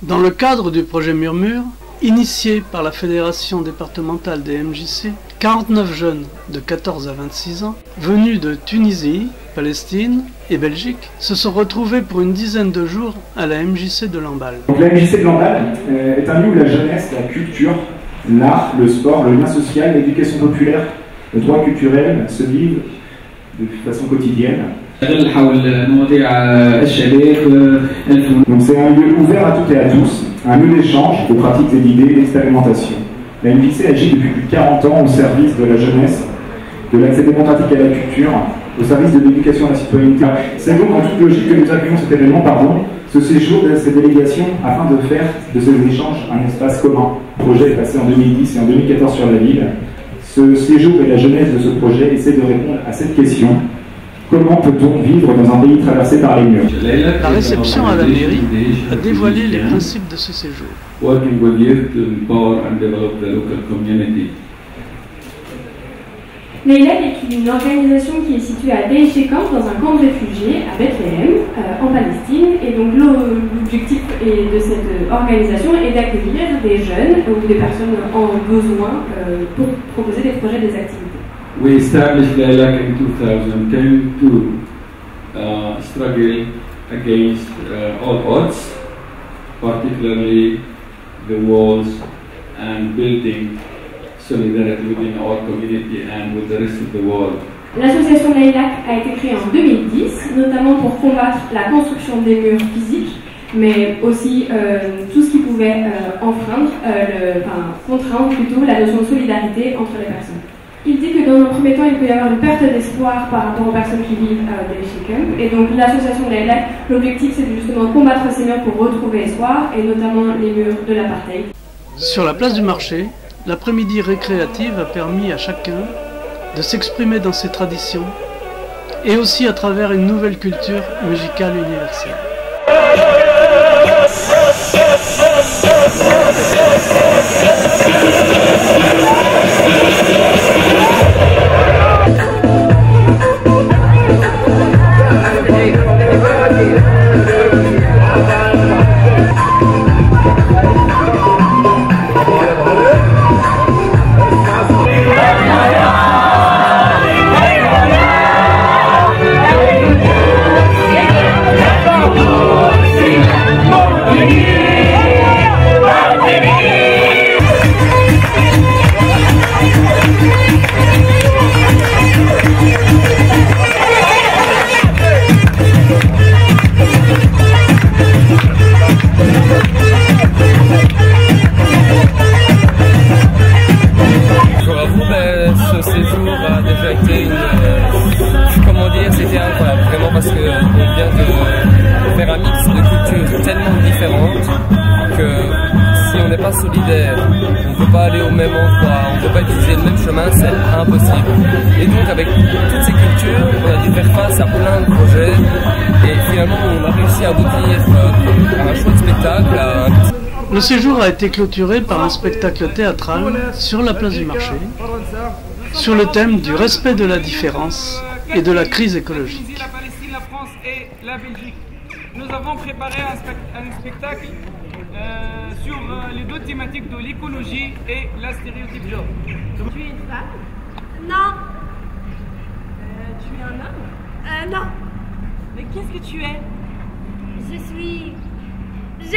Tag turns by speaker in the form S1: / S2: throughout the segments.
S1: Dans le cadre du projet Murmure, initié par la Fédération départementale des MJC, 49 jeunes de 14 à 26 ans, venus de Tunisie, Palestine et Belgique, se sont retrouvés pour une dizaine de jours à la MJC de Lamballe.
S2: Donc, la MJC de Lamballe est un lieu où la jeunesse, la culture, l'art, le sport, le lien social, l'éducation populaire, le droit culturel se vivent de façon quotidienne. Donc c'est un lieu ouvert à toutes et à tous, un lieu d'échange, de pratiques et d'idées et d'expérimentation. La MJC agit depuis plus de 40 ans au service de la jeunesse, de l'accès démocratique à la culture, au service de l'éducation à la citoyenneté. C'est donc en toute logique que nous accueillons cet événement, ce séjour de ces délégations, afin de faire de ces échanges un espace commun. Le projet est passé en 2010 et en 2014 sur la ville. Ce séjour et la jeunesse de ce projet essaient de répondre à cette question. Comment peut-on vivre dans un pays traversé par les murs?
S1: La réception à la mairie a dévoilé les principes de ce séjour.
S3: L'EILAC est une organisation qui est située à Deïché Camp, dans un camp de réfugiés à Bethléem, en Palestine. Et donc l'objectif de cette organisation est d'accueillir des jeunes ou des personnes en besoin pour proposer des projets, des activités.
S4: We established LEILAC in 2010 to struggle against all odds, particularly the walls and building solidarity within our community and with the rest of the world.
S3: L'association LEILAC a été créée en 2010, notamment pour combattre la construction des murs physiques, mais aussi tout ce qui pouvait contraindre plutôt la notion de solidarité entre les personnes. Il dit que dans un premier temps, il peut y avoir une perte d'espoir par rapport aux personnes qui vivent des Camp. Et donc l'association LEILAC, l'objectif c'est justement combattre ces murs pour retrouver espoir, et notamment les murs de l'apartheid.
S1: Sur la place du marché, l'après-midi récréative a permis à chacun de s'exprimer dans ses traditions et aussi à travers une nouvelle culture musicale universelle.
S5: C'était incroyable, vraiment, parce qu'on vient de faire un mix de cultures tellement différentes que si on n'est pas solidaire, on ne peut pas aller au même endroit, on ne peut pas utiliser le même chemin, c'est impossible. Et donc avec toutes ces cultures, on a dû faire face à plein de projets et finalement on a réussi à aboutir à un chouette spectacle.
S1: Le séjour a été clôturé par un spectacle théâtral sur la place du marché, sur le thème du respect de la différence et de la crise écologique.
S6: La Palestine, la France et la Belgique. Nous avons préparé un spectacle sur les deux thématiques de l'écologie et la stéréotype genre.
S7: Tu es une femme? Non. Tu es un homme? Non. Mais qu'est-ce que tu es? Je suis un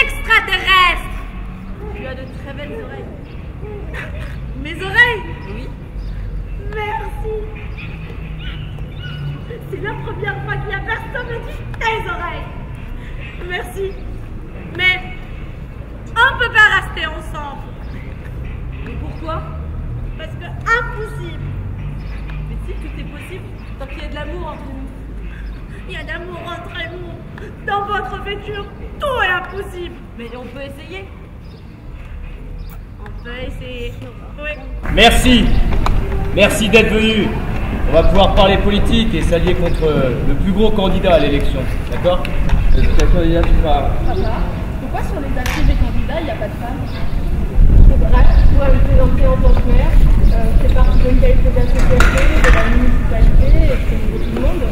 S7: extraterrestre. Tu as de très belles oreilles. Mes oreilles? Oui. Merci. C'est la première fois qu'il y a personne qui me dit tes oreilles. Merci. Mais on ne peut pas rester ensemble.
S6: Et pourquoi?
S7: Parce que impossible.
S6: Mais si tout est possible, tant qu'il y a de l'amour entre nous.
S7: Il y a de l'amour entre nous. Dans votre futur, tout est impossible.
S6: Mais on peut essayer.
S7: On peut essayer. Oui.
S8: Merci. Merci d'être venu. On va pouvoir parler politique et s'allier contre le plus gros candidat à l'élection. D'accord?
S9: Pourquoi sur les affiches des candidats, il n'y a pas de femmes? C'est vrai, pour me présenter en tant que maire, c'est partie de quelques associations, de la municipalité, et c'est tout le monde.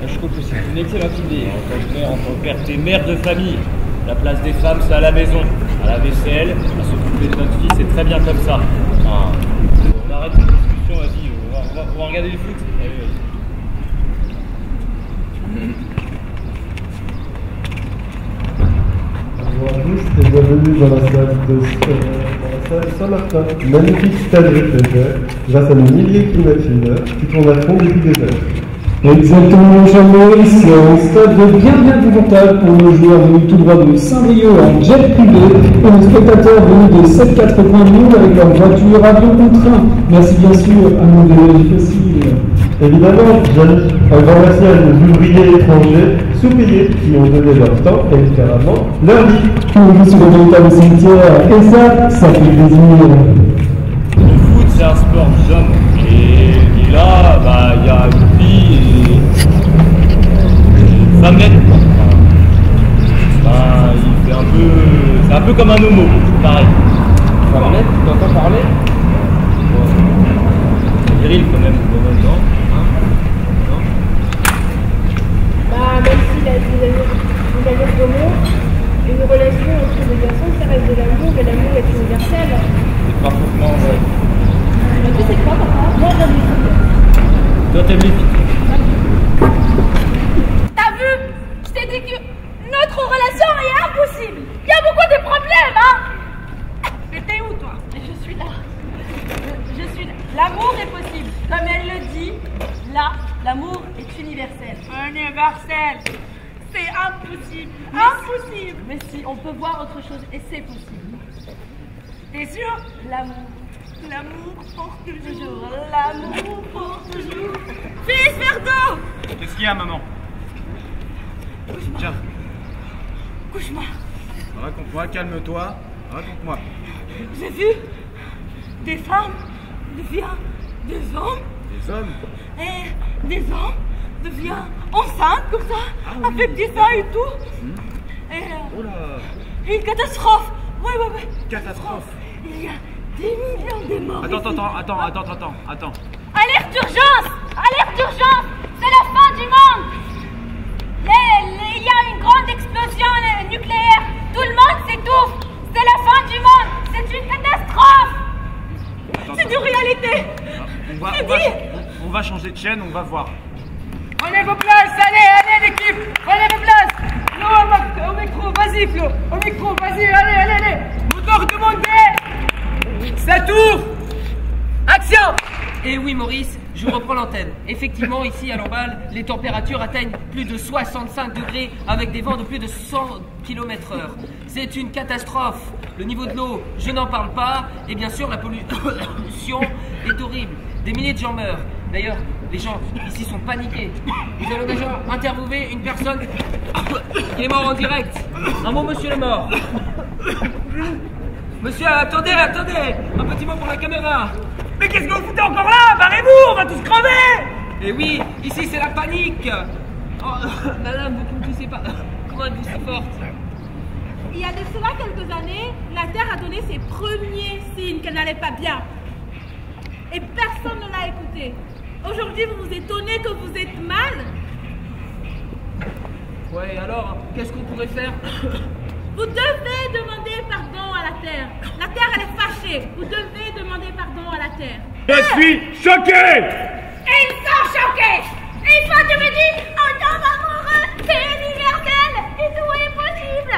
S8: Je trouve que c'est une excellente idée. En tant que maire, en tant que père, t'es mère de famille. La place des femmes, c'est à la maison, à la vaisselle, à s'occuper de notre fille, c'est très bien comme ça. Enfin, on arrête cette discussion, vas-y, on va regarder le foot. Allez, vas-y.
S10: Bonjour à tous et bienvenue dans la salle Saint-Martin. Magnifique stade réfrigéré, grâce à nos milliers de climatiseurs qui tournent à fond depuis des heures.
S11: Exactement, Jean-Maurice, un stade bien confortable pour nos joueurs venus tout droit de Saint-Brieuc en jet privé et nos spectateurs venus des 7-4 coins du monde avec leur voiture, avion ou train. Merci bien sûr à nos vélos fossiles.
S10: Évidemment, Jeanne, un grand merci à nos ouvriers étrangers sous-payés qui ont donné leur temps et littéralement leur vie.
S11: On joue sur le véritable cimetière et ça fait plaisir.
S8: Le foot, c'est un sport d'homme. Et là, bah, il y a une fille et femme nette. Enfin, il fait un peu. C'est un peu comme un homo, pareil. Femme nette, tu t'entends parler? C'est viril quand même, non?
S9: Bah, même s'il a des amours d'homo, une relation entre des garçons, ça reste de l'amour et l'amour est universel.
S8: C'est parfaitement vrai.
S9: Tu sais quoi, papa? Moi, j'aime les filles.
S8: Toi, t'aimes les filles.
S7: T'as vu? Je t'ai dit que notre relation est impossible. Il y a beaucoup de problèmes, hein? Mais t'es où, toi? Je suis là. Je suis là. L'amour est possible. Comme elle le dit, là, l'amour est universel. Universel. C'est impossible. Impossible. Mais si, on peut voir autre chose et c'est possible. T'es sûr? L'amour. L'amour pour toujours. L'amour pour toujours. Fils Verdon!
S12: Qu'est-ce qu'il y a, maman?
S7: Cauchemar.
S12: Tiens.
S7: Cauchemar.
S12: Raconte-moi, calme-toi. Raconte-moi.
S7: J'ai vu des femmes deviennent des hommes.
S12: Des hommes?
S7: Et des hommes deviennent enceintes comme ça, avec des seins et tout.
S12: Oh là.
S7: Et une catastrophe. Ouais.
S12: Catastrophe.
S7: Il y a des millions de morts.
S12: Attends.
S7: Alerte d'urgence! Alerte d'urgence! C'est la fin du monde! Il y a une grande explosion nucléaire. Tout le monde s'étouffe. C'est la fin du monde. C'est une catastrophe. C'est une réalité.
S12: On va changer de chaîne, on va voir.
S6: Prenez vos places, allez l'équipe, prenez vos places. Flo, au micro, vas-y Flo, au micro, vas-y, allez. Moteur demandé. Ça tourne. Action.
S13: Et oui Maurice, je reprends l'antenne. Effectivement, ici à Lamballe, les températures atteignent plus de 65 degrés avec des vents de plus de 100 km/h. C'est une catastrophe. Le niveau de l'eau, je n'en parle pas. Et bien sûr, la pollution est horrible. Des milliers de gens meurent. D'ailleurs, les gens ici sont paniqués. Nous allons déjà interviewer une personne qui est morte en direct. Un mot, monsieur le mort.
S6: Monsieur, attendez, un petit mot pour la caméra. Mais qu'est-ce que vous foutez encore là? Barrez-vous, on va tous crever.
S13: Et oui, ici c'est la panique. Oh, madame, vous ne poussez pas. Comment êtes-vous si forte?
S7: Il y a de cela quelques années, la Terre a donné ses premiers signes qu'elle n'allait pas bien. Et personne ne l'a écouté. Aujourd'hui, vous vous étonnez que vous êtes mal?
S13: Ouais, alors, qu'est-ce qu'on pourrait faire?
S7: Vous devez demander pardon à la Terre. La Terre, elle est fâchée. Vous devez demander pardon à la Terre.
S12: Je suis choqué.
S7: Ils sont choqués. Et toi, tu me dis, on tombe amoureux, c'est universel, et tout est possible.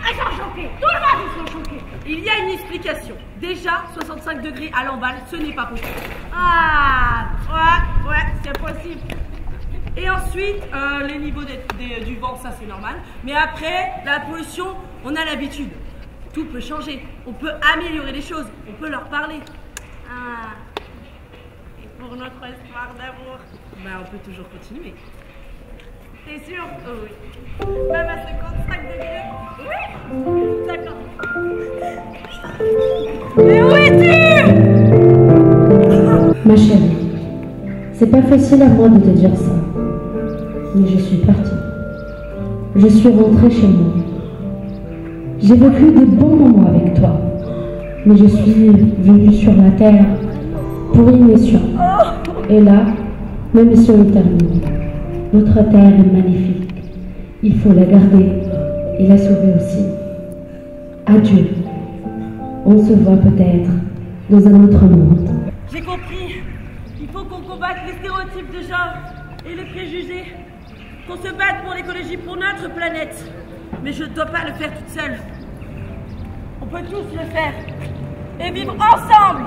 S7: Ils sont choqués. Tout le monde, ils sont choqués.
S13: Il y a une explication. Déjà, 65 degrés à Lamballe, ce n'est pas possible.
S7: Ah, ouais, c'est possible.
S13: Et ensuite, les niveaux du vent, ça c'est normal. Mais après, la pollution, on a l'habitude. Tout peut changer. On peut améliorer les choses. On peut leur parler.
S7: Ah. Et pour notre histoire d'amour,
S13: on peut toujours continuer.
S7: T'es sûr?
S13: Oh, oui.
S7: Même à 55 degrés? Oui. D'accord. Mais où es-tu?
S14: Ma chérie, c'est pas facile à moi de te dire ça. Mais je suis partie. Je suis rentrée chez moi. J'ai vécu des bons moments avec toi. Mais je suis venue sur la terre pour une mission. Et là, ma mission est terminée. Notre terre est magnifique. Il faut la garder Il a sauvé aussi. Adieu. On se voit peut-être dans un autre monde.
S7: J'ai compris. Il faut qu'on combatte les stéréotypes de genre et les préjugés. Qu'on se batte pour l'écologie, pour notre planète. Mais je ne dois pas le faire toute seule. On peut tous le faire. Et vivre ensemble.